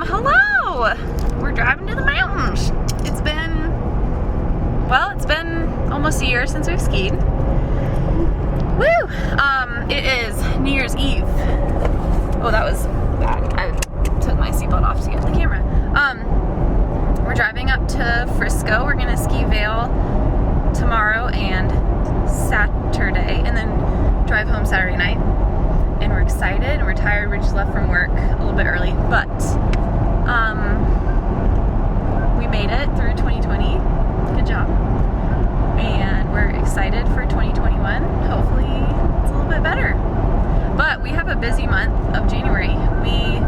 Hello! We're driving to the mountains. It's been almost a year since we've skied. Woo! It is New Year's Eve. Oh, that was bad. I took my seatbelt off to get the camera. We're driving up to Frisco. We're gonna ski VAIL tomorrow and Saturday, and then drive home Saturday night. And we're excited and we're tired. We just left from work a little bit early, but we made it through 2020. Good job. And we're excited for 2021. Hopefully it's a little bit better. But we have a busy month of January. We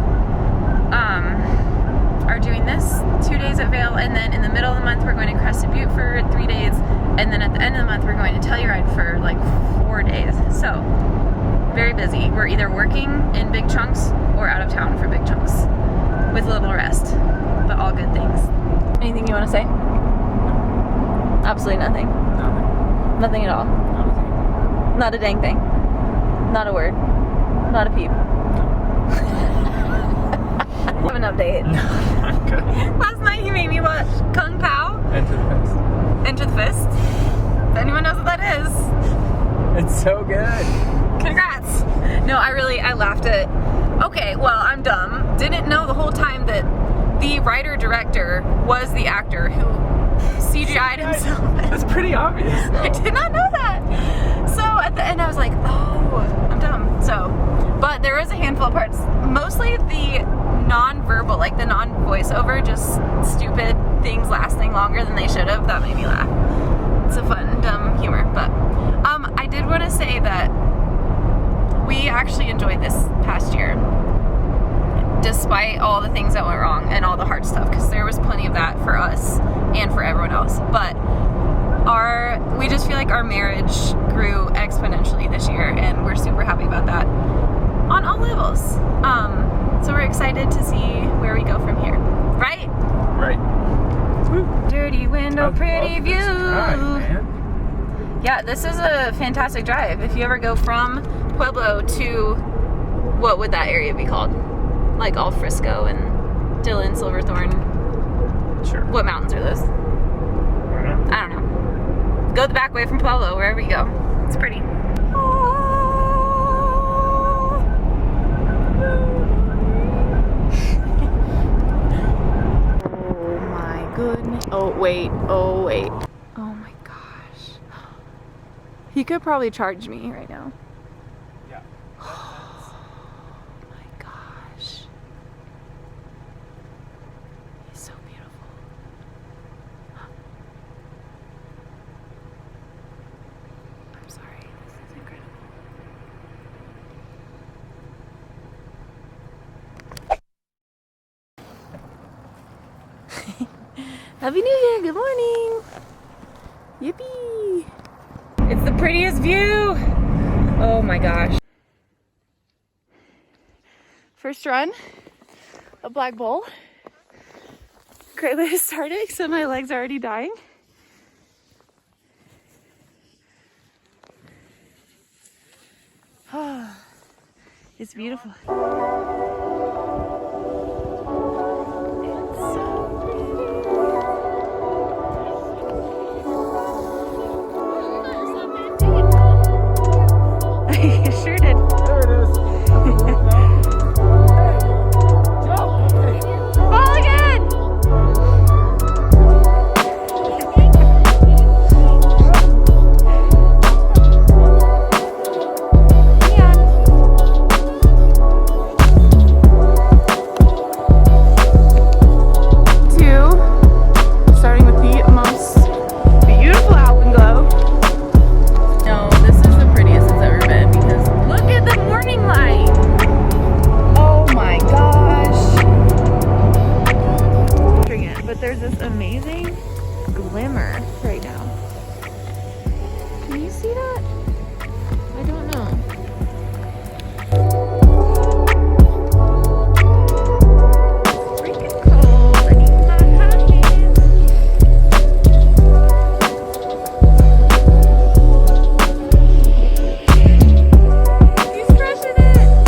are doing this 2 days at VAIL, and then in the middle of the month we're going to Crested Butte for 3 days, and then at the end of the month we're going to Telluride for like 4 days. So very busy. We're either working in big chunks or out of town for big chunks with a little rest, but all good things. Anything you want to say? Absolutely nothing. Nothing. Nothing at all. Nothing. Not a dang thing. Not a word. Not a peep. Have an update. Good. Last night he made me watch Kung Pao. Enter the Fist. Enter the Fist. If anyone knows what that is. It's so good. Congrats. No, I laughed at. Okay, well, I'm dumb. Didn't know the whole time that the writer-director was the actor who CGI'd himself. That's pretty obvious, though. I did not know that. So at the end I was like, oh, I'm dumb. So, but there was a handful of parts, mostly the non-verbal, like the non-voiceover, just stupid things lasting longer than they should have. That made me laugh. It's a fun, dumb humor. But I did want to say that we actually enjoyed this past year, despite all the things that went wrong and all the hard stuff, because there was plenty of that for us and for everyone else. But we just feel like our marriage grew exponentially this year, and we're super happy about that on all levels. So we're excited to see where we go from here. Right? Right. Dirty window, pretty view. Drive, man. Yeah, this is a fantastic drive. If you ever go from Pueblo to, what would that area be called? Like all Frisco and Dillon, Silverthorne. Sure. What mountains are those? I don't know. Go the back way from Pueblo, wherever you go. It's pretty. Oh my goodness. Oh wait. Oh wait. Oh my gosh. He could probably charge me right now. Yeah. Oh my gosh. He's so beautiful. I'm sorry, this is incredible. Happy New Year, good morning. Yippee. It's the prettiest view. Oh my gosh. First run, a black bull. Great way to start it, except my legs are already dying. Oh, it's beautiful. It's so pretty. You sure did. There it is. Fall again! Starting with the most beautiful alpenglow. No, this is the prettiest it's ever been, because look at the morning light. Oh my gosh. But there's this amazing glimmer right now. Can you see that? I don't know. Freaking cold. I need my hat. He's crushing it.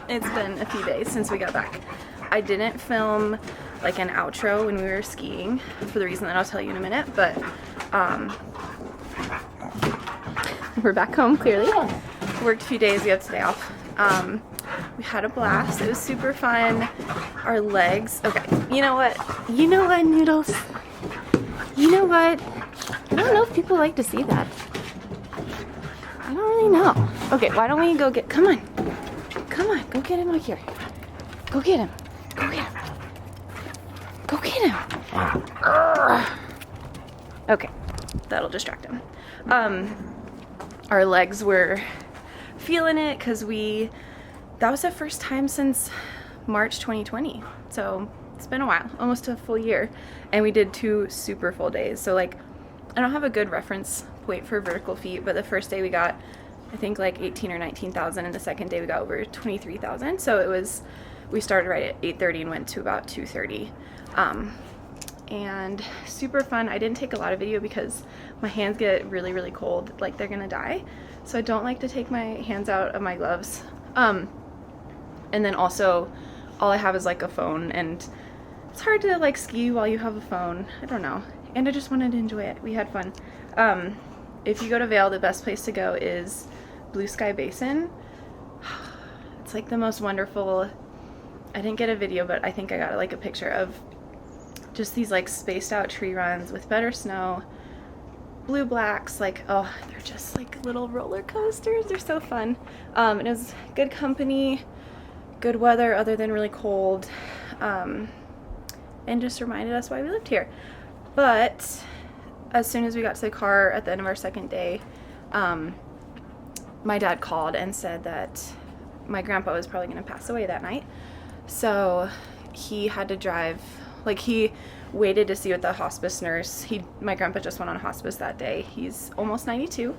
It's been a few days since we got back. I didn't film like an outro when we were skiing for the reason that I'll tell you in a minute, but we're back home clearly. Worked a few days, we have today off. We had a blast. It was super fun. Our legs, okay, you know what, Noodles? You know what? I don't know if people like to see that. I don't really know. Okay, why don't we go get, come on, go get him out here. Go get him. Go get him. Okay, that'll distract him. Our legs were feeling it because that was the first time since March 2020. So it's been a while, almost a full year. And we did 2 super full days. So like, I don't have a good reference point for vertical feet, but the first day we got, I think like 18 or 19,000, and the second day we got over 23,000. So we started right at 8:30 and went to about 2:30. And super fun. I didn't take a lot of video because my hands get really, really cold, like they're gonna die. So I don't like to take my hands out of my gloves. And then also, all I have is like a phone, and it's hard to like ski while you have a phone. I don't know. And I just wanted to enjoy it. We had fun. If you go to VAIL, the best place to go is Blue Sky Basin. It's like the most wonderful, I didn't get a video, but I think I got like a picture of just these like spaced out tree runs with better snow, blue blacks, like, oh, they're just like little roller coasters. They're so fun. It was good company, good weather other than really cold, and just reminded us why we lived here. But as soon as we got to the car at the end of our second day, my dad called and said that my grandpa was probably going to pass away that night. So he had to drive, like he waited to see what the hospice nurse, my grandpa just went on hospice that day. He's almost 92.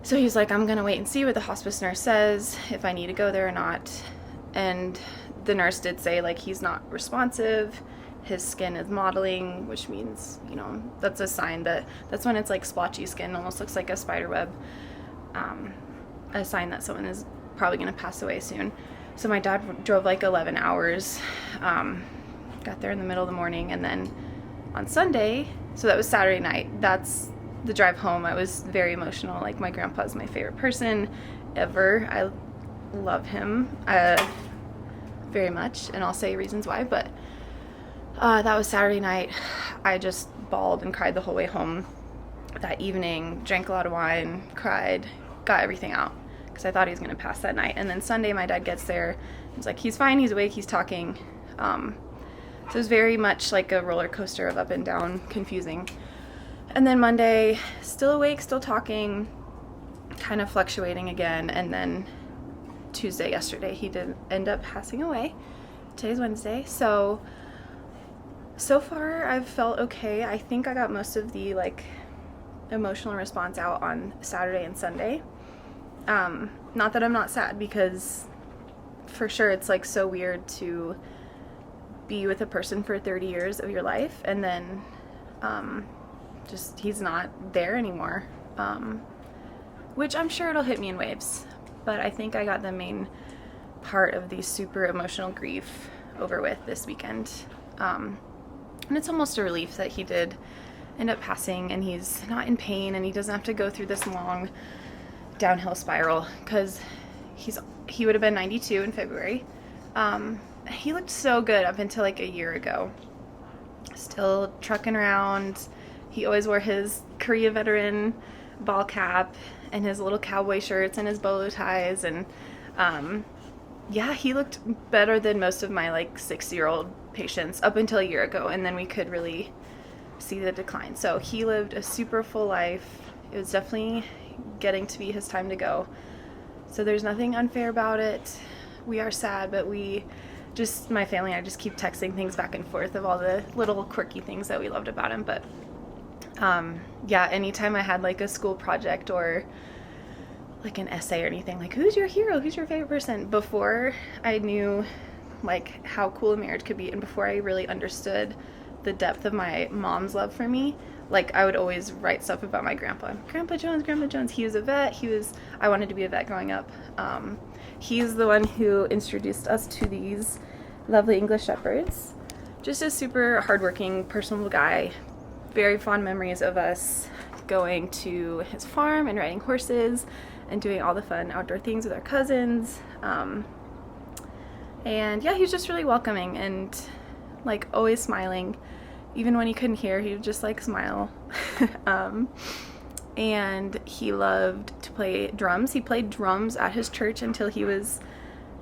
So he's like, I'm going to wait and see what the hospice nurse says, if I need to go there or not. And the nurse did say like he's not responsive. His skin is modeling, which means, that's a sign that's when it's like splotchy skin, almost looks like a spider web, a sign that someone is probably going to pass away soon. So my dad drove like 11 hours, got there in the middle of the morning, and then on Sunday, so that was Saturday night, that's the drive home. I was very emotional. Like, my grandpa's my favorite person ever. I love him very much, and I'll say reasons why, but that was Saturday night. I just bawled and cried the whole way home that evening, drank a lot of wine, cried, got everything out because I thought he was going to pass that night. And then Sunday my dad gets there, he's like, he's fine, he's awake, he's talking. So it was very much like a roller coaster of up and down, confusing. And then Monday, still awake, still talking, kind of fluctuating again. And then Tuesday, yesterday, he did end up passing away. Today's Wednesday. So far I've felt okay. I think I got most of the like emotional response out on Saturday and Sunday. Not that I'm not sad, because for sure it's like so weird to be with a person for 30 years of your life and then just he's not there anymore, which I'm sure it'll hit me in waves, but I think I got the main part of the super emotional grief over with this weekend. And it's almost a relief that he did end up passing and he's not in pain and he doesn't have to go through this long downhill spiral, because he would have been 92 in February. He looked so good up until like a year ago. Still trucking around. He always wore his Korea veteran ball cap and his little cowboy shirts and his bolo ties, and yeah, he looked better than most of my like 6-year-old patients up until a year ago, and then we could really see the decline. So he lived a super full life. It was definitely getting to be his time to go. So there's nothing unfair about it. We are sad, but my family and I just keep texting things back and forth of all the little quirky things that we loved about him. But yeah, anytime I had like a school project or like an essay or anything, like who's your hero, who's your favorite person, before I knew like how cool a marriage could be and before I really understood the depth of my mom's love for me, like I would always write stuff about my grandpa. Grandpa Jones. He was a vet. I wanted to be a vet growing up. He's the one who introduced us to these lovely English Shepherds. Just a super hardworking, personable guy. Very fond memories of us going to his farm and riding horses and doing all the fun outdoor things with our cousins. And yeah, he was just really welcoming and like always smiling. Even when he couldn't hear, he would just like smile. And he loved to play drums. He played drums at his church until he was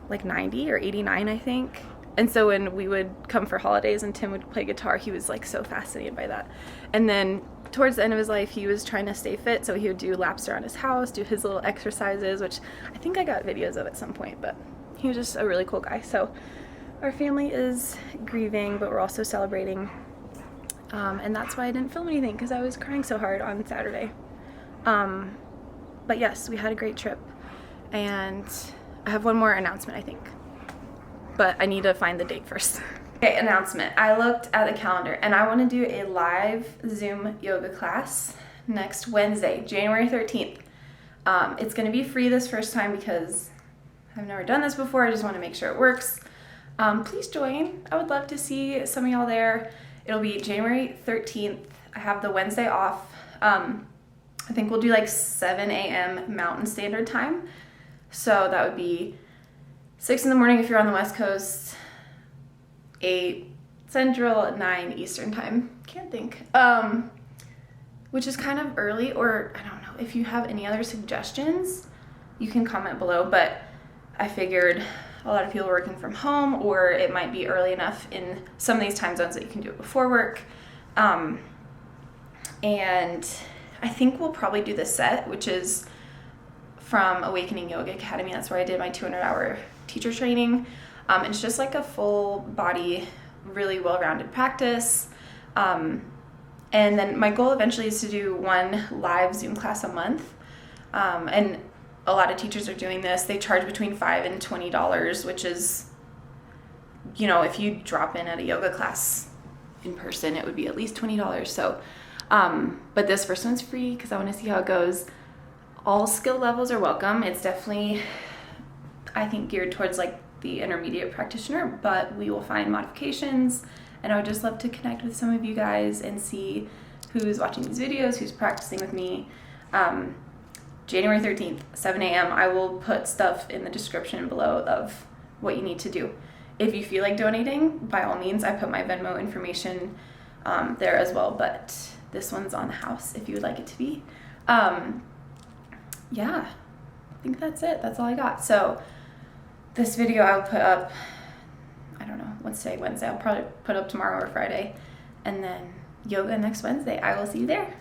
like 90 or 89, I think. And so when we would come for holidays and Tim would play guitar, he was like so fascinated by that. And then towards the end of his life, he was trying to stay fit, so he would do laps around his house, do his little exercises, which I think I got videos of at some point, but he was just a really cool guy. So our family is grieving, but we're also celebrating. And that's why I didn't film anything, because I was crying so hard on Saturday. But yes, we had a great trip. And I have one more announcement, I think. But I need to find the date first. Okay, announcement. I looked at the calendar and I want to do a live Zoom yoga class next Wednesday, January 13th. It's going to be free this first time because I've never done this before. I just want to make sure it works. Please join. I would love to see some of y'all there. It'll be January 13th. I have the Wednesday off. I think we'll do like 7 a.m. Mountain Standard Time. So that would be 6 in the morning if you're on the West Coast, 8 Central, 9 Eastern Time. Can't think. Which is kind of early, or I don't know. If you have any other suggestions, you can comment below, but I figured a lot of people are working from home, or it might be early enough in some of these time zones that you can do it before work. And I think we'll probably do the set, which is from Awakening Yoga Academy. That's where I did my 200-hour teacher training. It's just like a full body, really well-rounded practice. And then my goal eventually is to do one live Zoom class a month. And a lot of teachers are doing this. They charge between $5 and $20, which is, you know, if you drop in at a yoga class in person, it would be at least $20. So, but this first one's free because I want to see how it goes. All skill levels are welcome. It's definitely, I think, geared towards like the intermediate practitioner, but we will find modifications. And I would just love to connect with some of you guys and see who's watching these videos, who's practicing with me. January 13th, 7 a.m. I will put stuff in the description below of what you need to do. If you feel like donating, by all means, I put my Venmo information there as well, but this one's on the house if you would like it to be. Yeah, I think that's it. That's all I got. So this video I'll put up, I don't know, what's today, Wednesday. I'll probably put up tomorrow or Friday. And then yoga next Wednesday. I will see you there.